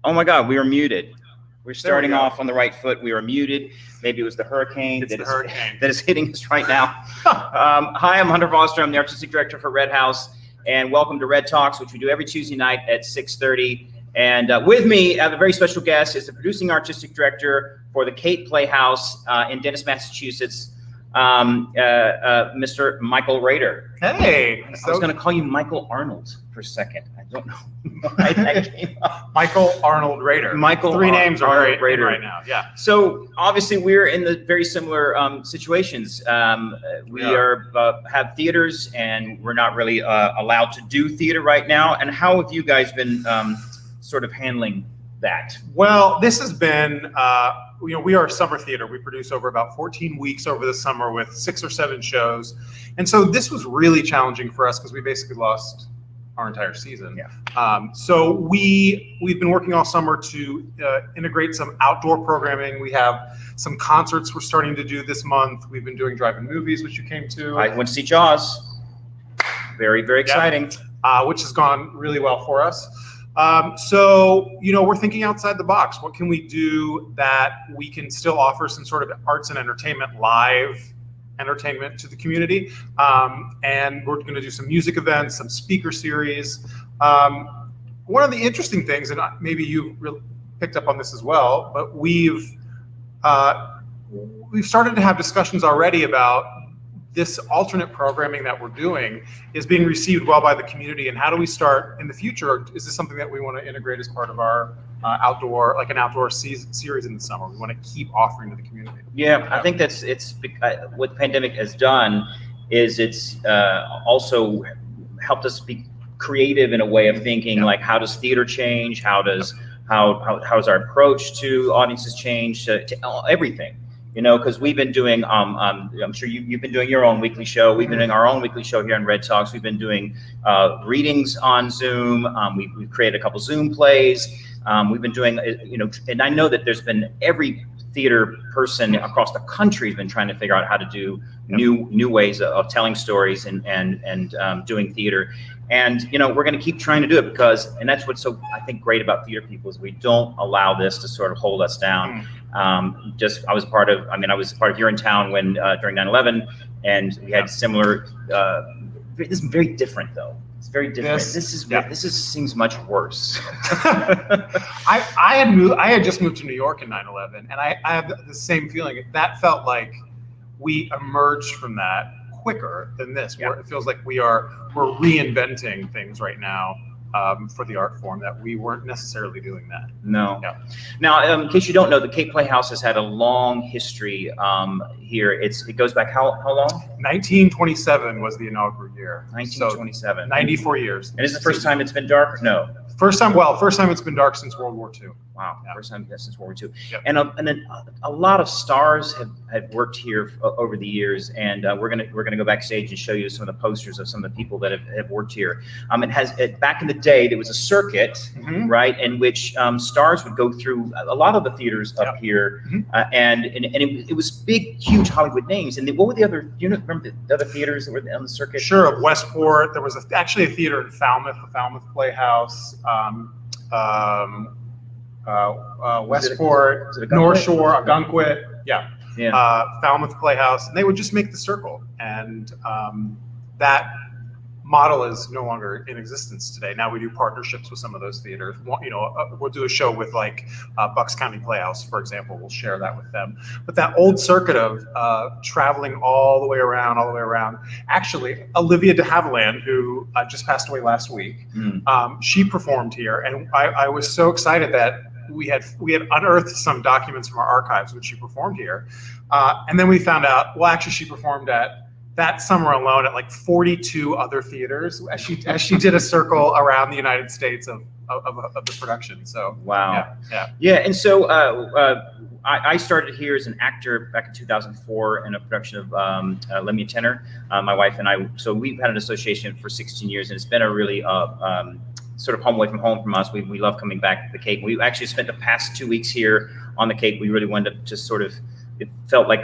Oh my God, we were muted. We're starting off on the right foot. We were muted. Maybe it was the hurricane that is hitting us right now. Hi, I'm Hunter Foster. I'm the Artistic Director for Red House, and welcome to Red Talks, which we do every Tuesday night at 6:30. And with me, I have a very special guest. Is the producing artistic director for the Cape Playhouse in Dennis, Massachusetts, Mr. Michael Rader. Hey. I was going to call you Michael Arnold for a second. I don't know why that came up. Michael Arnold Rader. Three names are very Rader right now. Yeah. So obviously we're in the very similar situations. We have theaters, and we're not really allowed to do theater right now. And how have you guys been sort of handling that? Well, this has been, we are a summer theater. We produce over about 14 weeks over the summer with 6 or 7 shows. And so this was really challenging for us because we basically lost our entire season. Yeah. So we've been working all summer to integrate some outdoor programming. We have some concerts we're starting to do this month. We've been doing drive-in movies, which you came to. I went to see Jaws. Very, very exciting. Which has gone really well for us. So, we're thinking outside the box. What can we do that we can still offer some sort of arts and entertainment, live entertainment to the community? And we're going to do some music events, some speaker series. One of the interesting things, and maybe you really picked up on this as well, but we've started to have discussions already about this alternate programming that we're doing is being received well by the community, and how do we start in the future? Is this something that we want to integrate as part of our outdoor series in the summer? We want to keep offering to the community. Yeah, I think it's what the pandemic has done is it's also helped us be creative in a way of thinking, like how does theater change? How does our approach to audiences change to everything? Because we've been doing, I'm sure you've been doing your own weekly show. We've been doing our own weekly show here on Red Talks. We've been doing readings on Zoom. We've created a couple Zoom plays. We've been doing, and I know that there's been every theater person across the country has been trying to figure out how to do new ways of telling stories and doing theater. And we're going to keep trying to do it and that's what's so, I think, great about theater people is we don't allow this to sort of hold us down. I was part of Here in Town when during 9/11, and we had similar. This is very different though. It's very different. This seems much worse. I had just moved to New York in 9/11, and I have the same feeling. That felt like we emerged from that quicker than this. Where it feels like we're reinventing things right now for the art form that we weren't necessarily doing that. No. Yeah. Now, in case you don't know, the Cape Playhouse has had a long history here. It goes back how long? 1927 was the inaugural year. 1927. So 94 years. And is it the first time it's been dark? No. First time it's been dark since World War II. Wow, first time since World War II. Yep. And then a lot of stars have worked here over the years, and we're gonna go backstage and show you some of the posters of some of the people that have worked here. Back in the day there was a circuit, right, in which stars would go through a lot of the theaters up here, and it was big, huge Hollywood names. And what were the other? Remember the other theaters that were on the circuit? Sure, Westport. There was actually a theater in Falmouth, the Falmouth Playhouse. Westport, North Shore, Algonquin, Falmouth Playhouse, and they would just make the circle, and that model is no longer in existence today. Now we do partnerships with some of those theaters. We'll do a show with Bucks County Playhouse, for example. We'll share that with them. But that old circuit of traveling all the way around. Actually, Olivia de Havilland, who just passed away last week, she performed here, and I was so excited that we had unearthed some documents from our archives when she performed here, and then we found out, well, actually, she performed at that summer alone at 42 other theaters as she did a circle around the United States of the production. So wow, yeah. And so I started here as an actor back in 2004 in a production of Lend Me a Tenor. My wife and I. So we've had an association for 16 years, and it's been a really sort of home away from home from us. We love coming back to the Cape. We actually spent the past 2 weeks here on the Cape. We really wanted to just sort of it felt like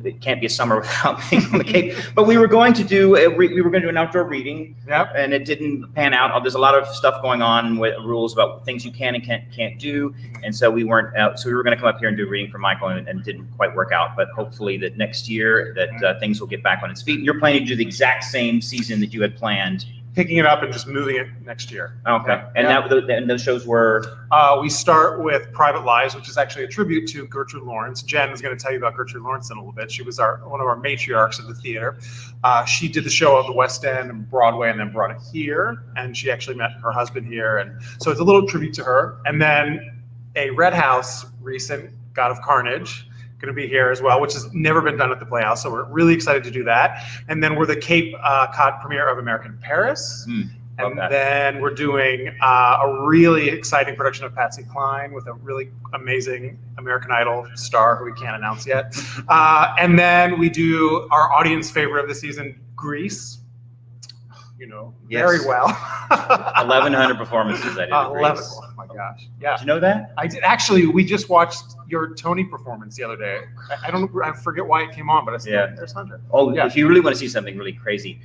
it can't be a summer without being on the Cape. But we were going to do an outdoor reading, and it didn't pan out. There's a lot of stuff going on with rules about things you can and can't do, and so we weren't out. So we were going to come up here and do a reading for Michael, and it didn't quite work out. But hopefully that next year that things will get back on its feet. You're planning to do the exact same season that you had planned. Picking it up and just moving it next year. Okay. And and those shows were? We start with Private Lives, which is actually a tribute to Gertrude Lawrence. Jen is going to tell you about Gertrude Lawrence in a little bit. She was one of our matriarchs of the theater. She did the show at the West End and Broadway and then brought it here. And she actually met her husband here. And so it's a little tribute to her. And then a Red House recent, God of Carnage, going to be here as well, which has never been done at the Playhouse. So we're really excited to do that. And then we're the Cape Cod premiere of American Paris. And then we're doing a really exciting production of Patsy Cline with a really amazing American Idol star who we can't announce yet. And then we do our audience favorite of the season, Grease. You know, very well. 1,100 performances I did. 11. Oh my gosh. Yeah. Did you know that? I did. Actually, we just watched your Tony performance the other day. I forget why it came on, but I said, there's Hunter. Oh, yeah. If you really want to see something really crazy,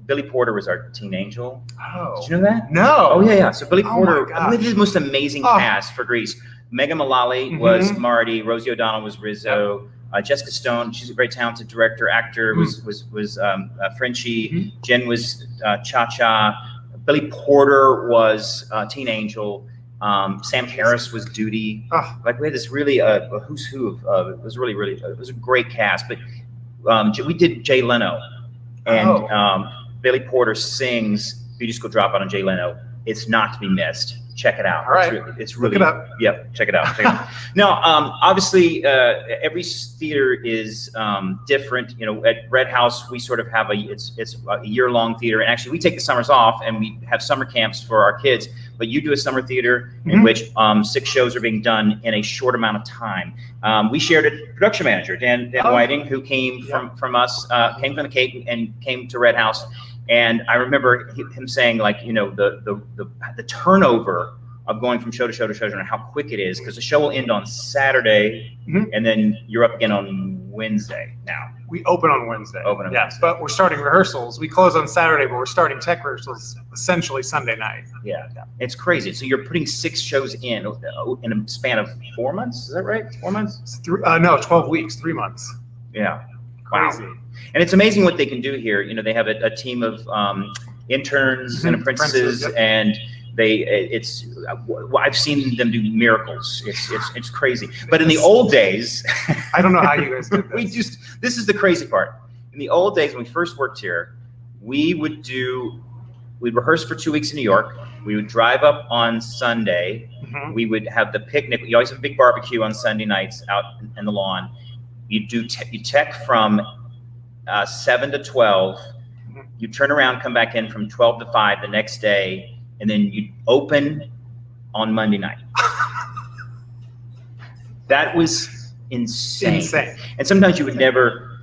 Billy Porter was our teen angel. Oh. Did you know that? No. Oh, yeah. So Billy Porter, my the most amazing cast for Grease. Megan Mullally was Marty. Rosie O'Donnell was Rizzo. Jessica Stone, she's a very talented director, actor, was Frenchie. Jen was Cha-Cha. Billy Porter was Teen Angel. Sam Harris was Duty. Like we had this really who's who of it was really it was a great cast. But we did Jay Leno, and Billy Porter sings "Beauty School Dropout" on Jay Leno. It's not to be missed. Check it out. All right. It's really. Look it up. Yep. Check it out. Now, obviously, every theater is different. You know, at Red House, we sort of have it's a year-long theater, and actually, we take the summers off, and we have summer camps for our kids. But you do a summer theater in which 6 shows are being done in a short amount of time. We shared a production manager, Dan Whiting, who came from us, came from the Cape and came to Red House. And I remember him saying, like, you know, the turnover of going from show to show to show and how quick it is, because the show will end on Saturday, and then you're up again on Wednesday now. We open on Wednesday. But we're starting rehearsals. We close on Saturday, but we're starting tech rehearsals essentially Sunday night. Yeah. It's crazy. So you're putting 6 shows in a span of 4 months. Is that right? 4 months? No, 12 weeks, 3 months. Yeah. Crazy. Wow. And it's amazing what they can do here. You know, they have a team of interns and apprentices, and I've seen them do miracles. It's crazy. But in the old days, I don't know how you guys did this. This is the crazy part. In the old days when we first worked here, we'd rehearse for 2 weeks in New York. We would drive up on Sunday. We would have the picnic. You always have a big barbecue on Sunday nights out in the lawn. You tech from 7 to 12. You turn around, come back in from 12 to 5 the next day, and then you open on Monday night. That was insane. And sometimes you would never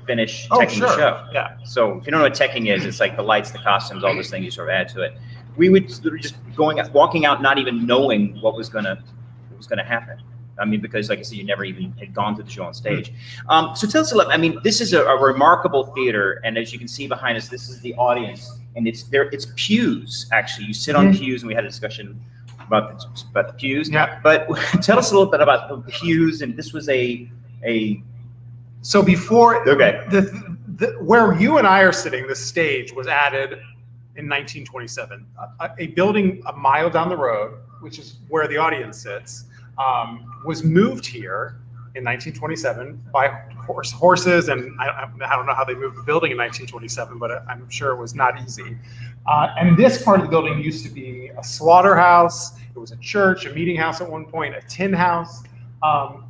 finish teching the show. Yeah. So if you don't know what teching is, it's like the lights, the costumes, all those things you sort of add to it. We would just walking out, not even knowing what was gonna happen. I mean, because like I said, you never even had gone through the show on stage. So tell us a little. I mean, this is a remarkable theater, and as you can see behind us, this is the audience, and it's pews. Actually, you sit on pews, and we had a discussion about the pews. Yeah. But tell us a little bit about the pews, and this was a. So before the where you and I are sitting, the stage was added in 1927. A building a mile down the road, which is where the audience sits. Was moved here in 1927 by horses, and I don't know how they moved the building in 1927, but I'm sure it was not easy. And this part of the building used to be a slaughterhouse. It was a church, a meeting house at one point, a tin house.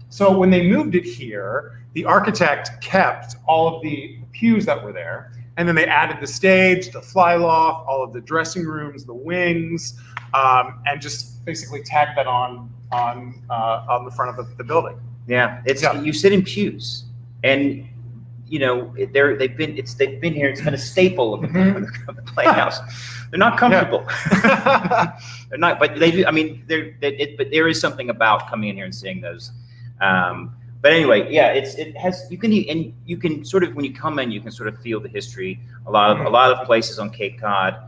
So when they moved it here, the architect kept all of the pews that were there, and then they added the stage, the fly loft, all of the dressing rooms, the wings, and just basically tagged that on the front of the building. Yeah, you sit in pews, and you know they've been here. It's been a staple of the Playhouse. They're not comfortable. They're not, but they do. I mean, but there is something about coming in here and seeing those. But anyway, yeah, it has, you can sort of, when you come in, you can sort of feel the history. A lot of places on Cape Cod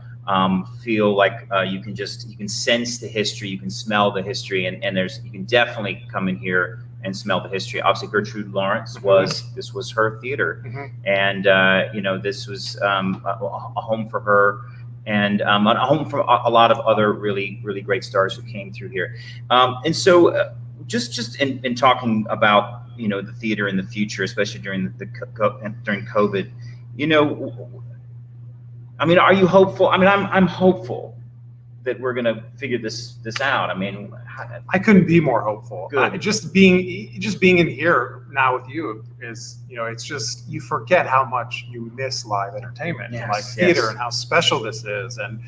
feel like you can sense the history, you can smell the history, and you can definitely come in here and smell the history. Obviously, Gertrude Lawrence this was her theater, and this was a home for her, and a home for a lot of other really great stars who came through here. And so, just in talking about the theater in the future, especially during COVID, I mean, are you hopeful? I mean, I'm hopeful that we're going to figure this out. I mean, I couldn't be more hopeful. Good. Just being in here now with you is, it's just, you forget how much you miss live entertainment, like theater, and how special this is, and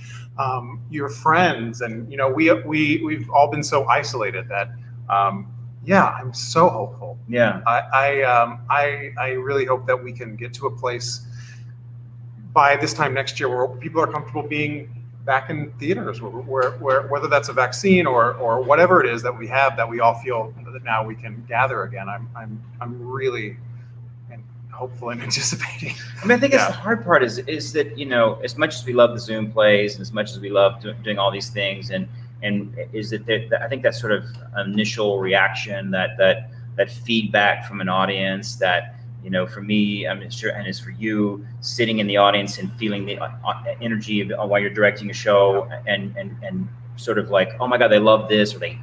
your friends, and we've all been so isolated that I'm so hopeful. Yeah, I really hope that we can get to a place by this time next year where people are comfortable being back in theaters, where whether that's a vaccine or whatever it is that we have, that we all feel that now we can gather again. I'm really hopeful and anticipating. I mean, I think it's the hard part is that as much as we love the Zoom plays, and as much as we love doing all these things, and is that I think that sort of initial reaction, that feedback from an audience, that for me, I'm sure, and is for you, sitting in the audience and feeling the energy while you're directing a show, and sort of like, oh my God, they love this, or they're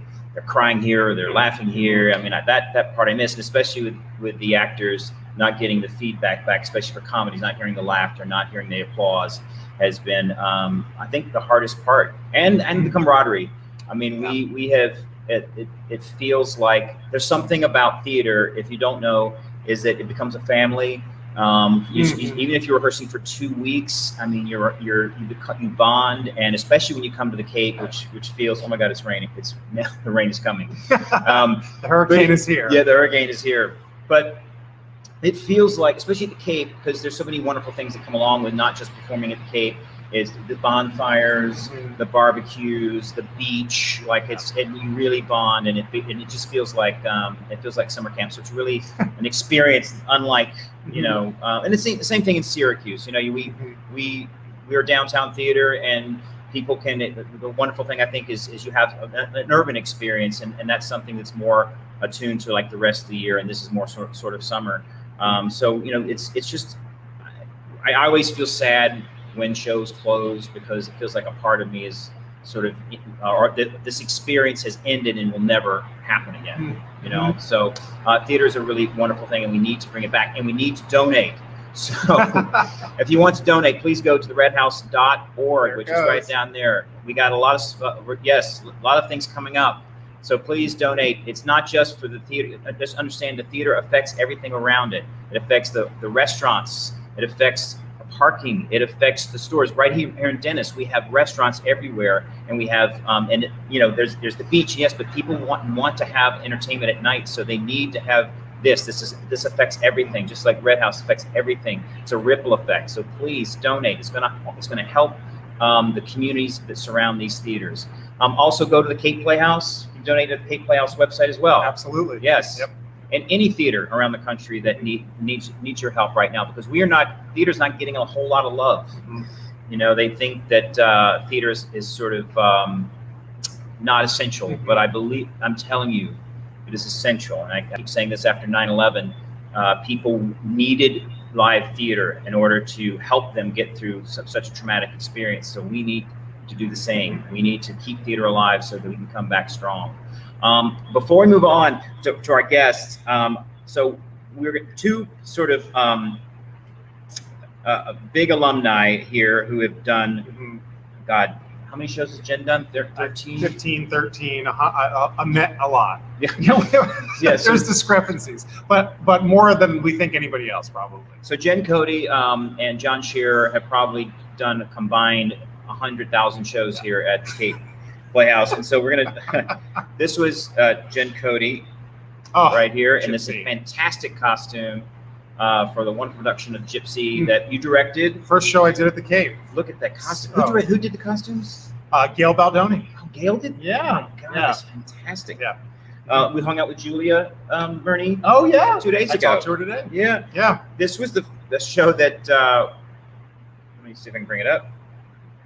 crying here, or they're laughing here. I mean, that part I miss, and especially with the actors not getting the feedback back, especially for comedies, not hearing the laughter, not hearing the applause, has been, I think, the hardest part, and the camaraderie. I mean, we have, it feels like there's something about theater, if you don't know, is that it becomes a family. Even if you're rehearsing for 2 weeks, I mean, you bond, and especially when you come to the Cape, which feels, oh my God, it's raining. The rain is coming. The hurricane is here. Yeah, the hurricane is here. But it feels like, especially at the Cape, because there's so many wonderful things that come along with not just performing at the Cape, is the bonfires, the barbecues, the beach. Like you really bond, and it just feels like summer camp. So it's really an experience unlike and it's the same thing in Syracuse. We are downtown theater, and people can. The wonderful thing, I think, is you have an urban experience, and that's something that's more attuned to like the rest of the year, and this is more sort of summer. So it's just, I always feel sad when shows close, because it feels like a part of me is sort of, or this experience has ended and will never happen again. So theater is a really wonderful thing, and we need to bring it back, and we need to donate. So if you want to donate, please go to the redhouse.org, which is right down there. We got a lot of things coming up. So please donate. It's not just for the theater. Just understand the theater affects everything around it. It affects the restaurants. It affects parking. It affects the stores. Right here in Dennis, we have restaurants everywhere, and we have there's the beach, yes, but people want to have entertainment at night, so they need to have this. This affects everything, just like Red House affects everything. It's a ripple effect. So please donate. It's gonna help the communities that surround these theaters. Also go to the Cape Playhouse. You can donate to the Cape Playhouse website as well. Absolutely. Yes. Yep. And any theater around the country that needs your help right now, because theater's not getting a whole lot of love. They think that theater is sort of not essential, but I'm telling you, it is essential. And I keep saying this after 9/11, people needed live theater in order to help them get through such a traumatic experience. So we need to do the same. We need to keep theater alive so that we can come back strong. Before we move on to our guests, so we're two sort of big alumni here who have done, God, how many shows has Jen done? 13? 15, 13, I met a lot. Yeah. Yes, there's discrepancies, but more than we think anybody else probably. So Jen, Cody, and John Scherer have probably done a combined 100,000 shows here at the Cape Playhouse, and so we're gonna. This was Jen Cody, right here, and this is a fantastic costume for the wonderful production of Gypsy that you directed. First show I did at the Cape. Look at that costume. Who did the costumes? Gail Baldoni. Oh, Gail did. Yeah. Oh my God, that's fantastic. Yeah. We hung out with Julia, Bernie. Oh yeah, 2 days I ago. talked to her today. Yeah. Yeah. This was the show that. Let me see if I can bring it up.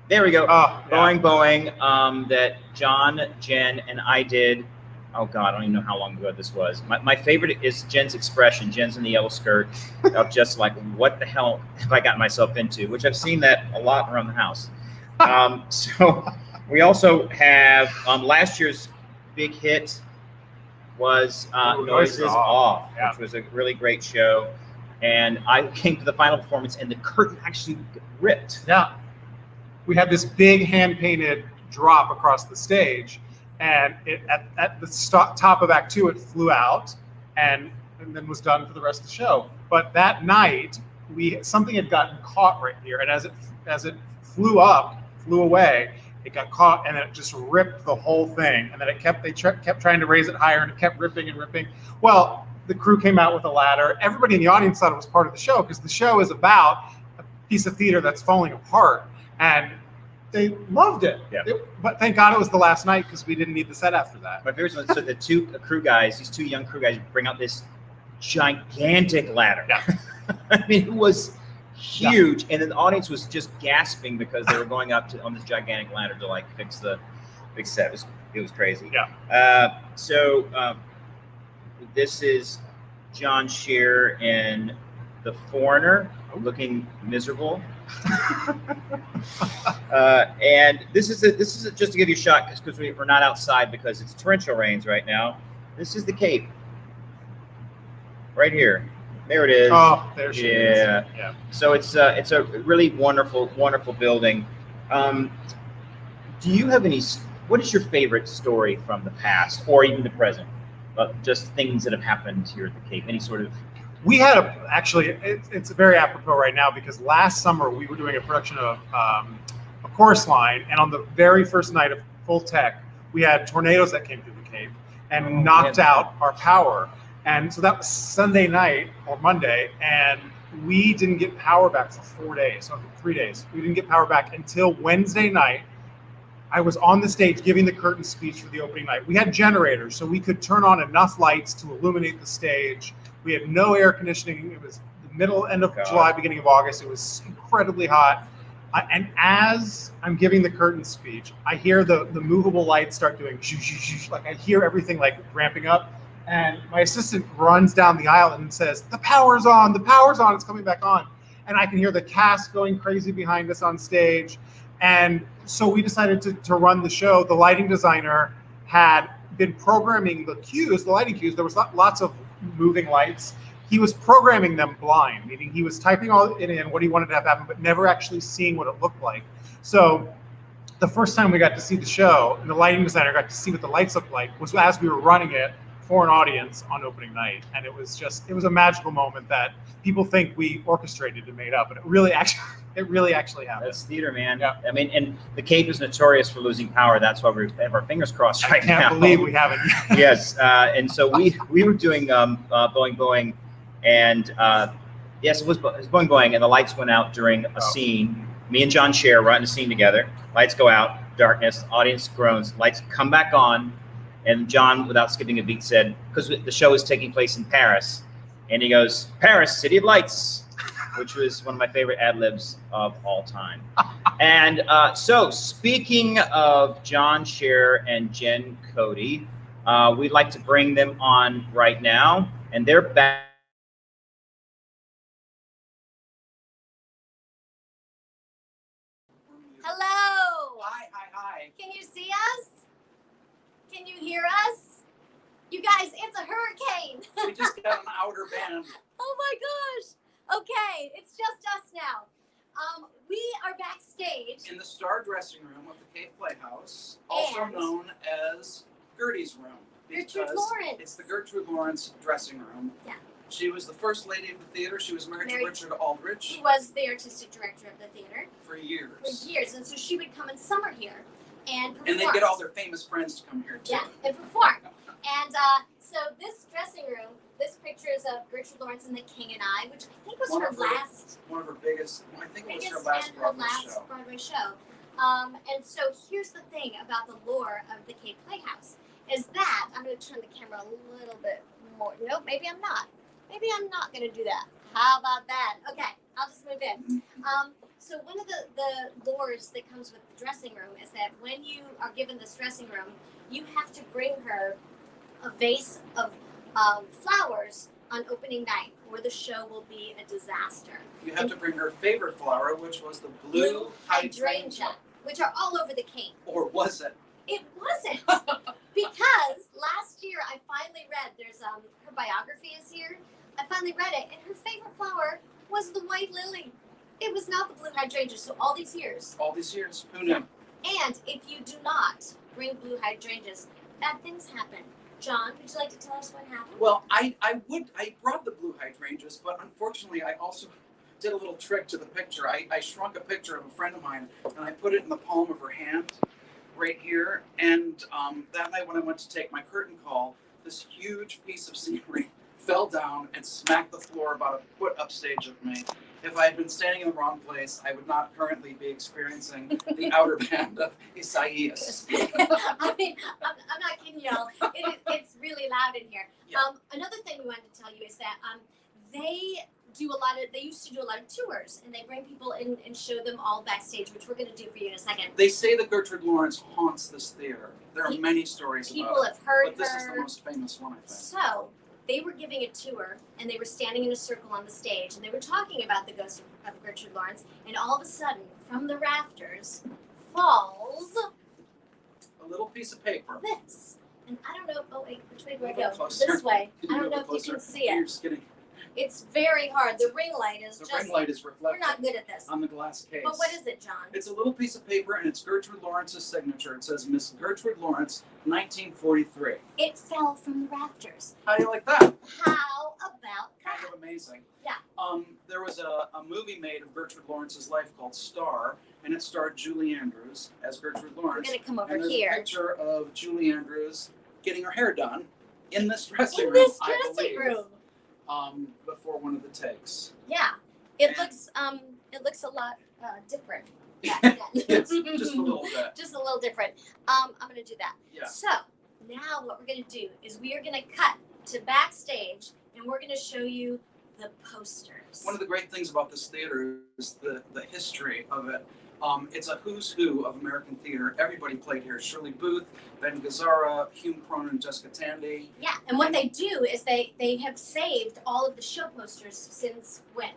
There we go. Oh, yeah. Boing. That John, Jen, and I did. Oh God, I don't even know how long ago this was. My favorite is Jen's expression. Jen's in the yellow skirt of just like, what the hell have I gotten myself into? Which I've seen that a lot around the house. So we also have last year's big hit was Noises Off, yeah. which was a really great show. And I came to the final performance, and the curtain actually ripped. Yeah. We had this big hand-painted drop across the stage, and at the top of Act 2, it flew out and then was done for the rest of the show. But that night, something had gotten caught right here, and as it flew away, it got caught, and then it just ripped the whole thing. And then they kept trying to raise it higher, and it kept ripping and ripping. Well, the crew came out with a ladder. Everybody in the audience thought it was part of the show, because the show is about a piece of theater that's falling apart, and they loved it. Yeah. But thank God it was the last night, because we didn't need the set after that. My favorite was so the two crew guys, these two young crew guys, bring out this gigantic ladder. Yeah. I mean, it was huge, and then the audience was just gasping because they were going up on this gigantic ladder to like fix the big set. It was crazy. Yeah. So this is John Scherer in The Foreigner, looking miserable. And this is just to give you a shot, because we're not outside because it's torrential rains right now. This is the Cape, right here. There it is. Oh, there she is. Yeah. So it's a really wonderful building. Do you have any? What is your favorite story from the past or even the present? Just things that have happened here at the Cape. Any sort of. We had it's very apropos right now, because last summer we were doing a production of a chorus line, and on the very first night of full tech, we had tornadoes that came through the Cape and knocked out our power. And so that was Sunday night or Monday, and we didn't get power back for 4 days, so 3 days. We didn't get power back until Wednesday night. I was on the stage giving the curtain speech for the opening night. We had generators, so we could turn on enough lights to illuminate the stage. We had no air conditioning. It was the end of July, beginning of August. It was incredibly hot. And as I'm giving the curtain speech, I hear the movable lights start doing like I hear everything like ramping up. And my assistant runs down the aisle and says, "The power's on, it's coming back on." And I can hear the cast going crazy behind us on stage. And so we decided to run the show. The lighting designer had been programming the cues, the lighting cues. There was lots of moving lights. He was programming them blind, meaning he was typing all it in, what he wanted to have happen, but never actually seeing what it looked like. So the first time we got to see the show, and the lighting designer got to see what the lights looked like, was as we were running it for an audience on opening night. And it was a magical moment that people think we orchestrated and made up, but it really actually happened. That's theater, man. Yeah. I mean, and the Cape is notorious for losing power. That's why we have our fingers crossed right now. I can't believe we haven't. Yes, and so we were doing Boing, and yes, it was Boing, and the lights went out during a scene. Me and John Scherer were in a scene together. Lights go out, darkness, audience groans, lights come back on, and John, without skipping a beat, said, because the show is taking place in Paris, and he goes, "Paris, city of lights," which was one of my favorite ad-libs of all time. And so speaking of John Scherer and Jen Cody, we'd like to bring them on right now, and they're back. Hello. Hi. Can you see us? Can you hear us? You guys, it's a hurricane. We just got an outer band. Oh my gosh. Okay, it's just us now. We are backstage. In the star dressing room of the Cape Playhouse, also known as Gertie's room. Gertrude Lawrence. It's the Gertrude Lawrence dressing room. Yeah. She was the first lady of the theater. She was married to Richard Aldrich. She was the artistic director of the theater. For years. And so she would come in summer here and perform. And they'd get all their famous friends to come here too. Yeah, and perform. And so this dressing room, this picture is of Gertrude Lawrence in The King and I, which I think was One her of her biggest, I think it was her last Broadway show. And so here's the thing about the lore of the Cape Playhouse is that I'm going to turn the camera a little bit more. Nope, maybe I'm not. Maybe I'm not going to do that. How about that? Okay, I'll just move in. So one of the lures that comes with the dressing room is that when you are given this dressing room, you have to bring her a vase of flowers on opening night, or the show will be a disaster. You have to bring her favorite flower, which was the blue hydrangea, which are all over the Cape. or was it? It wasn't, because last year I finally read. There's her biography is here. I finally read it, and her favorite flower was the white lily. It was not the blue hydrangea. So all these years, Who knew? and if you do not bring blue hydrangeas, bad things happen. John, would you like to tell us what happened? Well, I brought the blue hydrangeas, but unfortunately I also did a little trick to the picture. I shrunk a picture of a friend of mine and I put it in the palm of her hand right here. And that night when I went to take my curtain call, this huge piece of scenery fell down and smacked the floor about a foot upstage of me. If I had been standing in the wrong place, I would not currently be experiencing the outer band of Isaias. I mean, I'm not kidding y'all. It's really loud in here. Yeah. Another thing we wanted to tell you is that they used to do a lot of tours, and they bring people in and show them all backstage, which we're going to do for you in a second. They say that Gertrude Lawrence haunts this theater. There are many stories People about it. have heard But this her. is the most famous one, I think. So they were giving a tour, and they were standing in a circle on the stage, and they were talking about the ghost of Gertrude Lawrence, and all of a sudden, from the rafters, falls A little piece of paper. this. And I don't know. Oh wait, which way do I A little go? closer. This way. Can I you don't go know if you closer? can see You're it. just getting, It's very hard. The ring light is the just. ring light is We're reflected not good at this. on the glass case. But what is it, John? It's a little piece of paper and it's Gertrude Lawrence's signature. It says Miss Gertrude Lawrence, 1943. It fell from the rafters. How do you like that? How about Kind that? of amazing. Yeah. There was a movie made of Gertrude Lawrence's life called Star, and it starred Julie Andrews as Gertrude We're Lawrence. gonna come over And there's a here. picture of Julie Andrews getting her hair done in this dressing In room. this I dressing believe, room. before one of the takes. Yeah. It And- looks a lot different. Yes, just a little bit. Just a little different. I'm gonna do that. Yeah. So now what we're gonna do is we are gonna cut to backstage, and we're gonna show you the posters. One of the great things about this theater is the history of it. It's a who's who of American theater. Everybody played here. Shirley Booth, Ben Gazzara, Hume Cronin, Jessica Tandy. Yeah, and what they do is they have saved all of the show posters since when?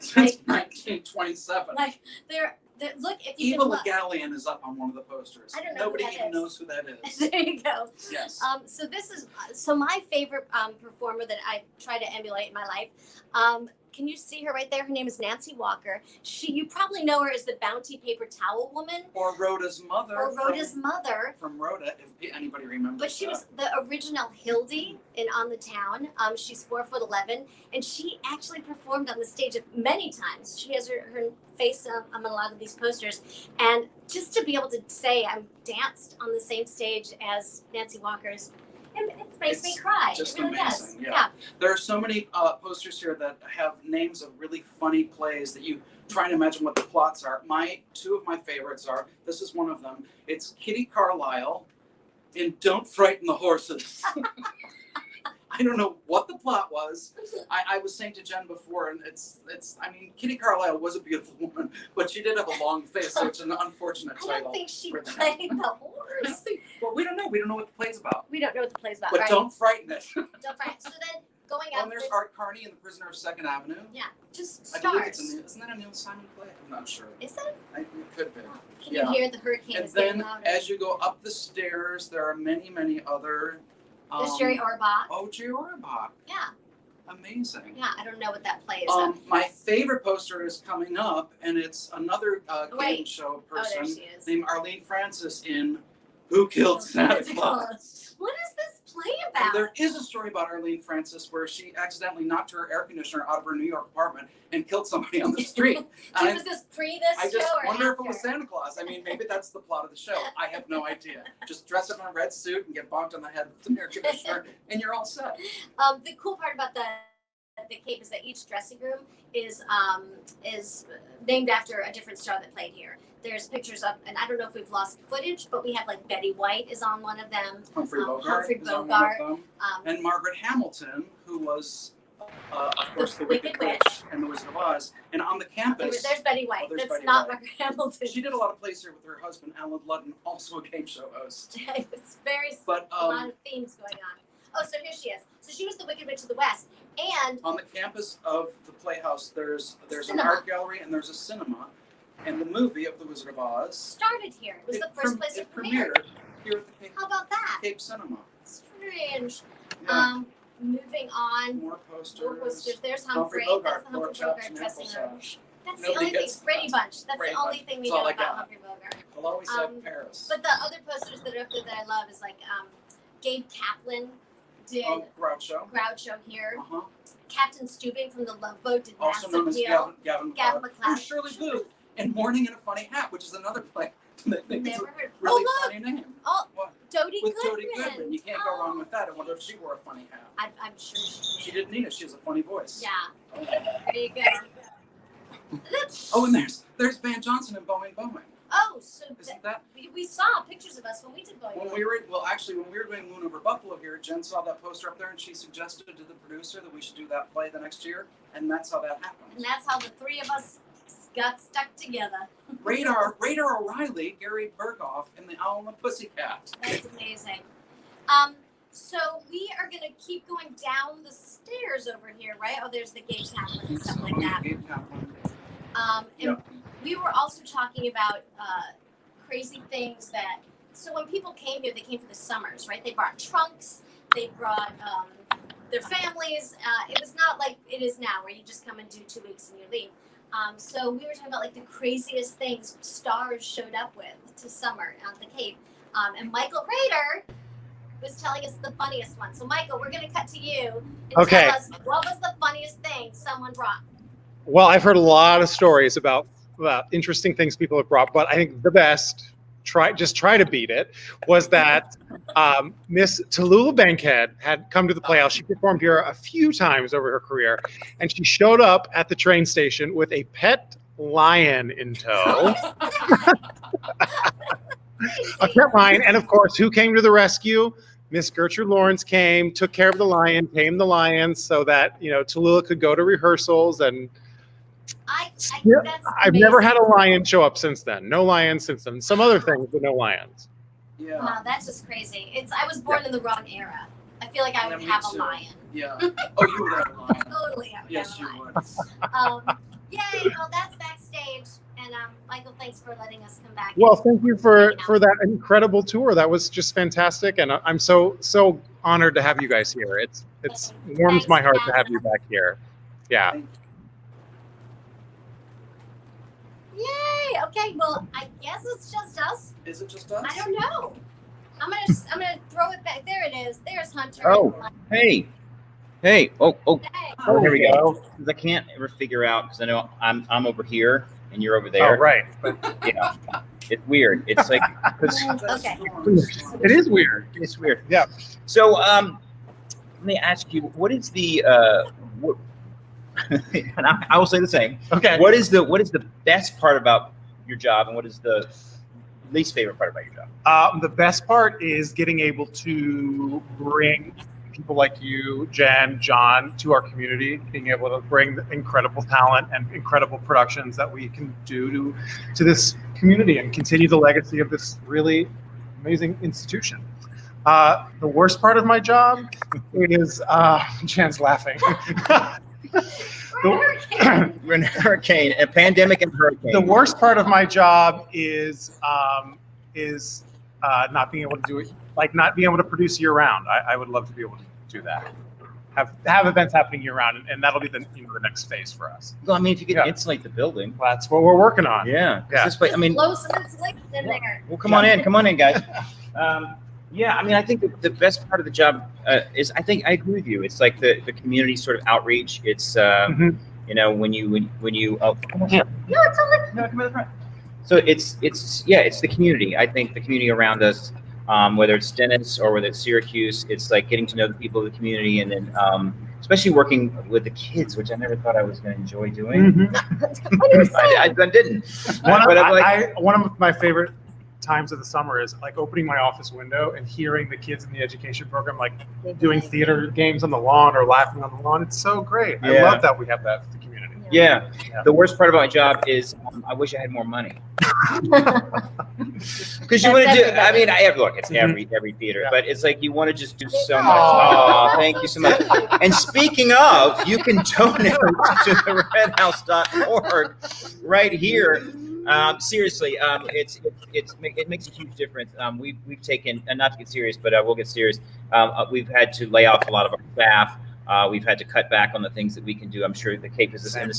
Since 1927. Like they're look if you Eva can look. LeGallion is up on one of the posters. I don't know who Nobody that even is. knows who that is. There you go. Yes. So this is my favorite performer that I try to emulate in my life. Can you see her right there? Her name is Nancy Walker. You probably know her as the Bounty Paper Towel Woman, Or Rhoda's mother. or Rhoda's mother. From Rhoda, if anybody remembers. But she was the original Hildy in On the Town. She's 4'11", and she actually performed on the stage many times. She has her face on a lot of these posters, and just to be able to say I danced on the same stage as Nancy Walker's, it makes me cry. Just it really amazing. does. Yeah. There are so many posters here that have names of really funny plays that you try and imagine what the plots are. Two of my favorites are, this is one of them. It's Kitty Carlisle in Don't Frighten the Horses. I don't know what the plot was. I was saying to Jen before, and I mean, Kitty Carlisle was a beautiful woman, but she did have a long face, so it's an unfortunate I title. don't think she for that. played the horse. Well, we don't know. We don't know what the play's about. We don't know what the play's about, But right? don't frighten it. Don't frighten. So then going out. And there's Art Carney in The Prisoner of Second Avenue. Yeah, just I believe stars. isn't that a Neil Simon play? I'm not sure. Is that? It could be. Can Yeah. you hear the hurricane And is getting then louder? as you go up the stairs, there are many, many other. There's Jerry Orbach. Oh, Jerry Orbach. Yeah, Amazing. yeah. I don't know what that play is. though. My favorite poster is coming up, and it's another game Wait. show Oh, there person she is. named Arlene Francis in Who Killed Santa Claus? What is this play And about? there is a story about Arlene Francis where she accidentally knocked her air conditioner out of her New York apartment and killed somebody on the street. She And was this pre this I show just or wonder after? if it was Santa Claus. I mean, maybe that's the plot of the show. I have no idea. Just dress up in a red suit and get bonked on the head with an air conditioner, and you're all set. The cool part about the Cape is that each dressing room is named after a different star that played here. There's pictures of, and I don't know if we've lost footage, but we have like Betty White is on one of them. Humphrey Bogart. Humphrey is on one Bogart. of them. And Margaret Hamilton, who was, of course, the Wicked Wicked Witch. Witch and the Wizard of Oz. And on the campus, There's Betty White. there's That's Betty not White. Margaret Hamilton. she did a lot of plays here with her husband, Alan Ludden, also a game show host. It's very But a lot of themes going on. Oh, so here she is. So she was the Wicked Witch of the West, and on the campus of the Playhouse, there's an Cinema. art gallery and there's a cinema. And the movie of the Wizard of Oz started here. It was the first place it premiered. here at the Cape, How about that? Cape Cinema. Strange. Yeah. Moving on. More posters. More posters. There's Humphrey Humphrey. Bogart, That's the Humphrey pork chops Bogart and dressing room. applesauce. That's Nobody the only thing. gets Brady Bunch. That's Brady the only Bunch. thing we That's all know I about got. Humphrey Bogart. I'll always have Paris. But the other posters that are up there that I love is like Gabe Kaplan did Groucho. here. Uh-huh. Captain Stubing from the Love Boat did Also Massive known as Deal. Gavin Gavin McLeod. McLeod. Or Shirley Booth in Morning in a Funny Hat, which is another play. I think it's Never a heard. really Oh, look. funny name. Oh, What? Dodie With Goodman. Jodie Goodman. You can't go wrong with that. I wonder if she wore a funny hat. I'm sure she She did. didn't need it. She has a funny voice. Yeah. There you go. Oh, and there's Van Johnson and Boeing. Oh, so Isn't that? we saw pictures of us when we did Boeing. When we were doing Moon Over Buffalo here, Jen saw that poster up there and she suggested to the producer that we should do that play the next year, and that's how that happened. And that's how the three of us got stuck together. Radar O'Reilly, Gary Berghoff, and the Owl and the Pussycat. That's amazing. So we are gonna keep going down the stairs over here, right? Oh, there's the Gabe Kaplan and stuff like that. And Yep. we were also talking about crazy things that. So when people came here, they came for the summers, right? They brought trunks. They brought their families. It was not like it is now, where you just come and do 2 weeks and you leave. So we were talking about like the craziest things stars showed up with to summer on the Cape. And Michael Rader was telling us the funniest one. So Michael, we're gonna cut to you and Okay. tell us what was the funniest thing someone brought. Well, I've heard a lot of stories about interesting things people have brought, but I think the best, try to beat it, was that Miss Tallulah Bankhead had come to the Playhouse. She performed here a few times over her career, and she showed up at the train station with a pet lion in tow. A pet lion, and of course, who came to the rescue? Miss Gertrude Lawrence came, took care of the lion, tamed the lion, so that Tallulah could go to rehearsals. And That's I've never had a lion show up since then. No lions since then. Some other things, but no lions. Yeah. Wow, that's just crazy. I was born in the wrong era. I feel like I would me have a too. lion. Yeah. Oh, you would have a lion. Totally, I would Yes, have a you lion. would. Yay! Well, that's backstage, and Michael, thanks for letting us come back. Well, thank you for that incredible tour. That was just fantastic, and I'm so honored to have you guys here. It warms my heart to have you back here. Yeah. Yay! Okay, well, I guess it's just us. Is it just us? I don't know. I'm gonna throw it back. There it is. There's Hunter. Oh, hey. Oh, Hey. oh, here we go. 'Cause I can't ever figure out, because I know I'm over here and you're over there. Oh, right. Yeah. It's weird. It's like, 'cause Okay. It is weird. it's weird. Yeah. So, let me ask you, what is the, what, and I will say the same. Okay. What is the best part about your job, and what is the least favorite part about your job? The best part is getting able to bring people like you, Jen, John, to our community, being able to bring the incredible talent and incredible productions that we can do to this community and continue the legacy of this really amazing institution. The worst part of my job is, Jen's laughing. We're in a hurricane, a pandemic and hurricane. The worst part of my job is not being able to do it, like not being able to produce year round. I would love to be able to do that. Have events happening year round, and that'll be the next phase for us. Well, I mean, if you could Yeah. insulate the building. That's what we're working on. Yeah. 'Cause Yeah. This place, I mean, Blow some insulation in there. well, come on in, guys. Yeah, I mean, I think the best part of the job is, I think I agree with you. It's like the community sort of outreach. It's Mhm. when you oh, come on here. No, it's only. No, come to the front. So it's the community. I think the community around us, whether it's Dennis or whether it's Syracuse, it's like getting to know the people of the community, and then especially working with the kids, which I never thought I was going to enjoy doing. What are you saying? I didn't. One of my favorite times of the summer is like opening my office window and hearing the kids in the education program like doing theater games on the lawn or laughing on the lawn. It's so great. I love that we have that for the community. Yeah. The worst part about my job is I wish I had more money. Because you want to do, I mean, look, it's every theater, but it's like you want to just do so much. Oh, thank you so much. And speaking of, you can donate to the redhouse.org right here. Seriously, it makes a huge difference. We've taken, and not to get serious, but we'll get serious. We've had to lay off a lot of our staff. We've had to cut back on the things that we can do. I'm sure the Cape is in the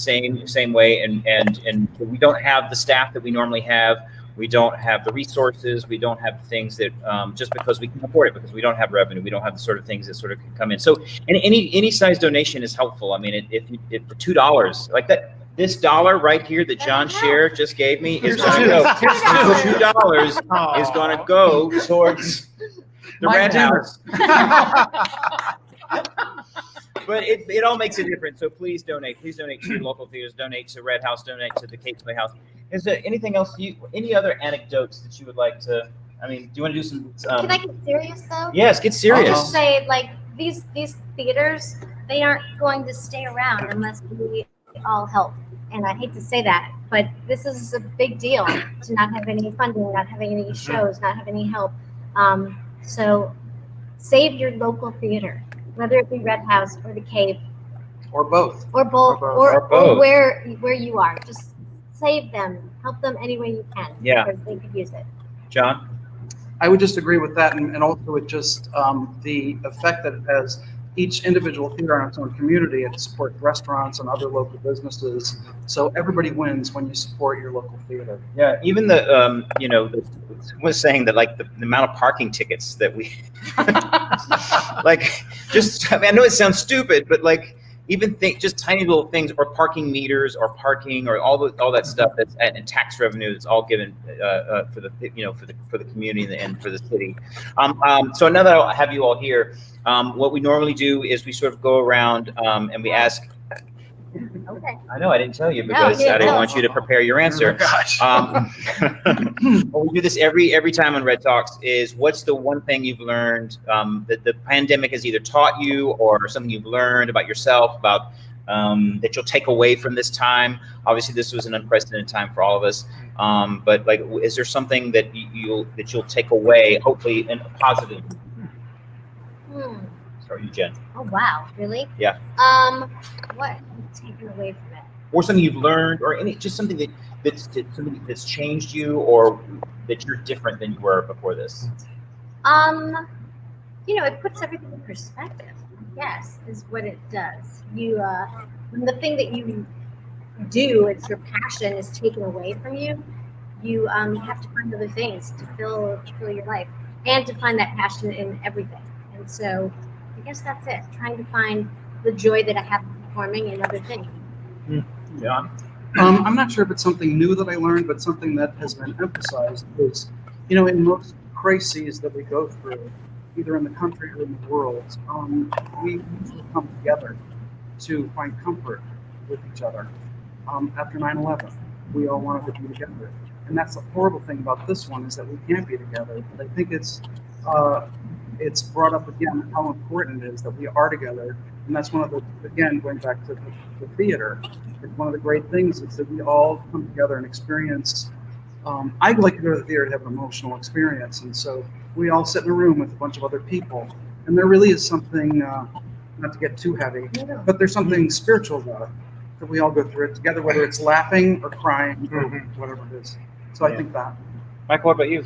same way, and we don't have the staff that we normally have. We don't have the resources. We don't have the things that just because we can afford it, because we don't have revenue. We don't have the sort of things that sort of can come in. So, and any size donation is helpful. I mean, if for $2 like that. This dollar right here that John Scherer just gave me is going to go. $2 is going to go towards the Red House. But it all makes a difference. So please donate. Please donate to your local theaters. Donate to Red House. Donate to the Cape Playhouse. Is there anything else? Any other anecdotes that you would like to? I mean, do you want to do some? Can I get serious though? Yes, get serious. I'll just say, like these theaters, they aren't going to stay around unless we all help. And I hate to say that, but this is a big deal to not have any funding, not having any shows, not have any help. So save your local theater, whether it be Red House or the Cape, or both, or where you are. Just save them, help them any way you can. Yeah, because they could use it. John, I would just agree with that, and also it just the effect that it has. Each individual theater in its own community, it supports restaurants and other local businesses. So everybody wins when you support your local theater. Yeah, even the was saying that like the amount of parking tickets that we like, just, I mean, I know it sounds stupid, but like even just tiny little things, or parking meters, or parking, or all that stuff that's and tax revenue that's all given for the for the community and for the city. So now that I have you all here, what we normally do is we sort of go around and we ask. Okay. I know I didn't tell you because I didn't want you to prepare your answer. Oh Well, we do this every time on Red Talks. Is what's the one thing you've learned that the pandemic has either taught you, or something you've learned about yourself, about that you'll take away from this time? Obviously, this was an unprecedented time for all of us. But like, is there something that you'll take away, hopefully in a positive? Sorry, you, Jen. Oh wow, really? Yeah. What have you taken away from it? Or something you've learned, or just something that's changed you, or that you're different than you were before this? It puts everything in perspective. Yes, is what it does. When the thing that you do, it's your passion, is taken away from you, you have to find other things to fill your life, and to find that passion in everything. And so I guess that's it, trying to find the joy that I have in performing and other things. Yeah. I'm not sure if it's something new that I learned, but something that has been emphasized is, in most crises that we go through, either in the country or in the world, we usually come together to find comfort with each other. After 9/11, we all wanted to be together. And that's the horrible thing about this one, is that we can't be together. But I think it's brought up again how important it is that we are together. And that's one of the, again, going back to the theater, it's one of the great things is that we all come together and experience. I'd like to go to the theater to have an emotional experience. And so we all sit in a room with a bunch of other people. And there really is something, not to get too heavy, but there's something spiritual about it, that we all go through it together, whether it's laughing or crying or whatever it is. So I think that. Michael, what about you?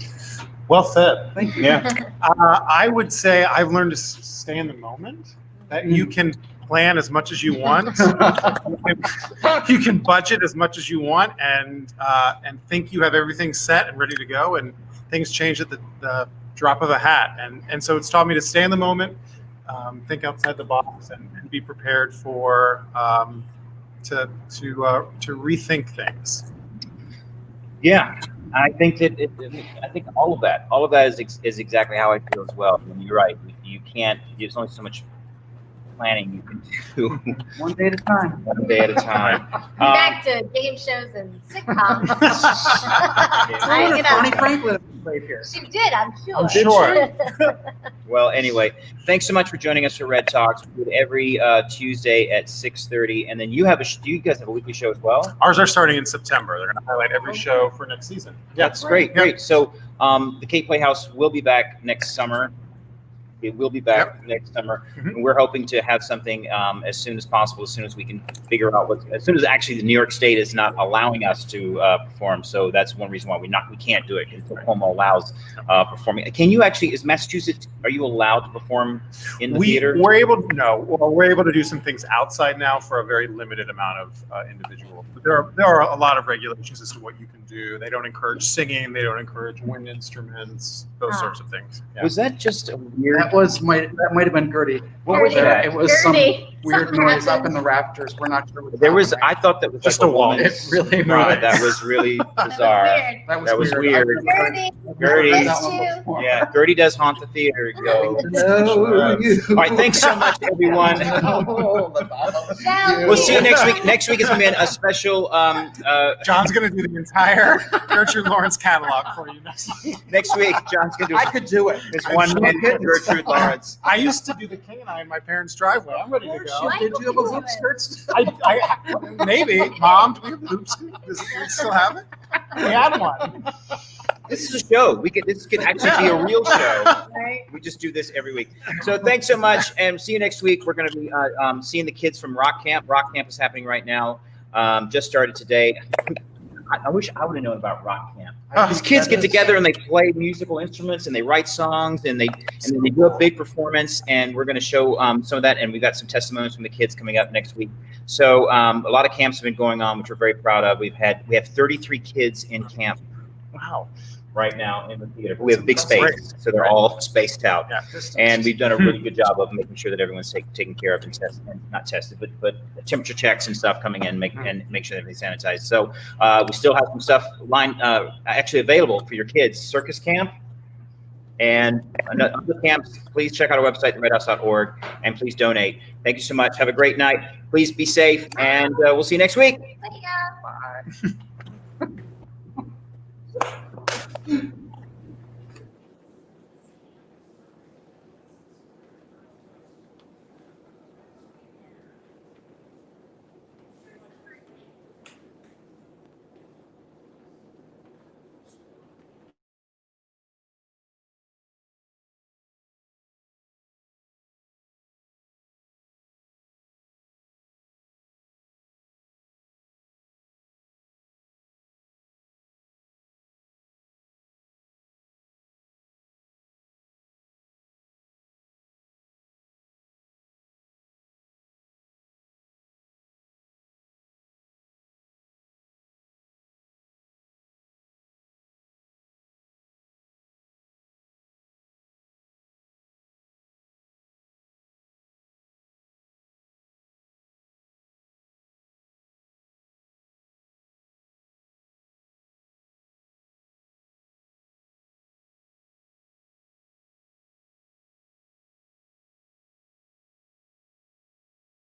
Well said. Thank you. Yeah. I would say I've learned to stay in the moment. That you can plan as much as you want. You can budget as much as you want, and think you have everything set and ready to go. And things change at the drop of a hat. And so it's taught me to stay in the moment, think outside the box, and be prepared for to rethink things. Yeah, I think that I think all of that is exactly how I feel as well. I mean, you're right. You can't. There's only so much planning you can do One day at a time. one day at a time. Back to game shows and sitcoms. I get Bonnie up. Franklin played here. She did, I'm sure. I'm sure. Well, anyway, thanks so much for joining us for Red Talks. We do it every Tuesday at 6:30, and then you have do you guys have a weekly show as well? Ours are starting in September. They're going to highlight every show for next season. That's great. So the Cape Playhouse will be back next summer. It will be back next summer. Mhm. And we're hoping to have something as soon as possible, as soon as we can figure out as soon as actually the New York State is not allowing us to perform. So that's one reason why we can't do it, because Oklahoma allows performing. Can you actually, is Massachusetts, are you allowed to perform in the theater? We're able to do some things outside now for a very limited amount of individuals. But there are a lot of regulations as to what you can do. They don't encourage singing. They don't encourage wind instruments, those sorts of things. Yeah. Was that just a weird? That might have been Gertie. What was Gertie. that? It was some Gertie. weird Something noise up happened. in the rafters. We're not sure what There was, happened. I thought that was Just like a wall. woman's It really cry. moved. That was really That bizarre. was That was weird. weird. I've never Gertie. Gertie. heard that one before. Yeah, Gertie does haunt the theater. Yo. No, you. All right, thanks so much, everyone. We'll see you next week. Next week is going to be a special. John's going to do the entire Gertrude Lawrence catalog for you next week. Next week, John's going to do I could do it. this I'm one sure man, you could. Gertrude Lawrence. I used to do the canine in my parents' driveway. I'm ready to go. Why Did you have a don't you loop do it? skirt still? Maybe. Mom, do we have loops? Does it still have it? We had one. This is a show. This could actually be a real show. We just do this every week. So thanks so much, and see you next week. We're going to be seeing the kids from Rock Camp. Rock Camp is happening right now. Just started today. I wish I would have known about Rock Camp. These kids get together and they play musical instruments and they write songs and then they do a big performance, and we're going to show some of that, and we've got some testimonies from the kids coming up next week. So a lot of camps have been going on, which we're very proud of. We have 33 kids in camp. Wow. Right now in the theater. We have a big space, so they're all spaced out. Yeah. And we've done a really good job of making sure that everyone's taken care of and not tested, but temperature checks and stuff coming in, make sure that everything's sanitized. So we still have some stuff actually available for your kids. Circus camp and other camps. Please check out our website, redhouse.org, and please donate. Thank you so much. Have a great night. Please be safe, and we'll see you next week. There you go. Bye.